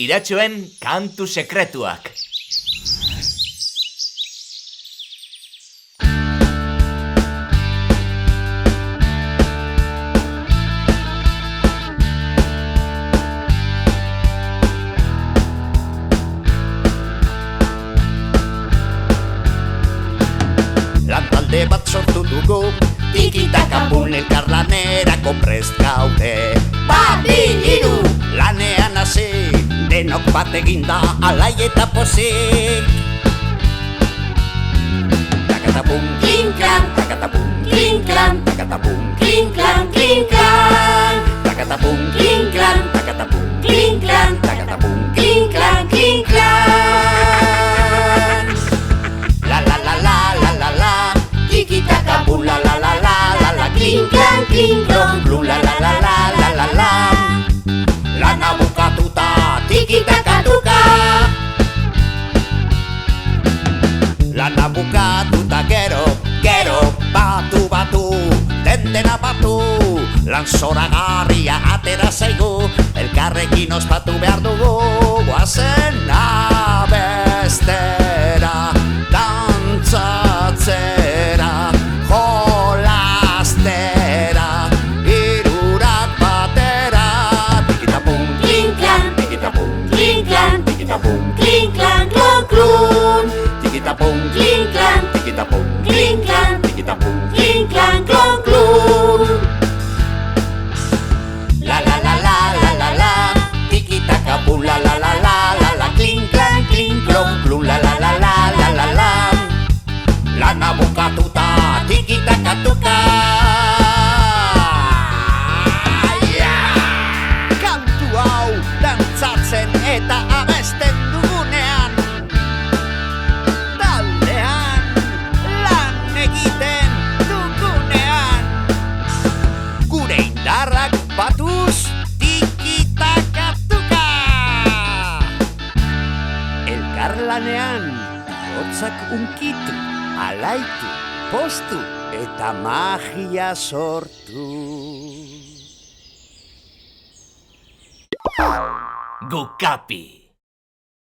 Iratxoen kantu sekretuak. Lantalde bat sortu dugu, tikitaka elkarlanerako prest gaude. Bat, bi, hiru! Lanean hasi, denok bat eginda alai eta pozik. Takatapum, Klinklan, takatapum, klinklan, takatapum, klinklan, klinklan. takatapum, Klinklan, takatapum, klinklan, takatapum. klinklan, klinklan. La la la la la la la, Tiki-taka, boom la la la la la la, klinklan, klinklan, blum la la la la la la la. Lana bukatuta, tiki-taka-tuka. Lana bukatuta gero, batu, dendena batu. Lan zoragarria atera zaigu, elkarrekin ospatu behar dugu. Goazen abestera, dantzatzera, jolastera, hirurak batera. Tikitapum, klinklan, tikitapum, klinklan, tikitapum, klinklan, klon, klon. tikitapum, Klinklan, tikitapum, klinklan, tikitapum. klinklan, klon, klon. La la la la la la la, tiki-taka boom la la la la la la, clink clank clink clonk blum la la la la la la la. Lana bukatuta, tiki-taka-tuka. Kantu hau dantzatzen eta abesten dugunean, taldean lan egiten dugunean, gure indarrak batuz, tiki-taka-tuka. Elkarlanean, hotzak unkitu, alaitu, postu eta magia sortu. Gukapi.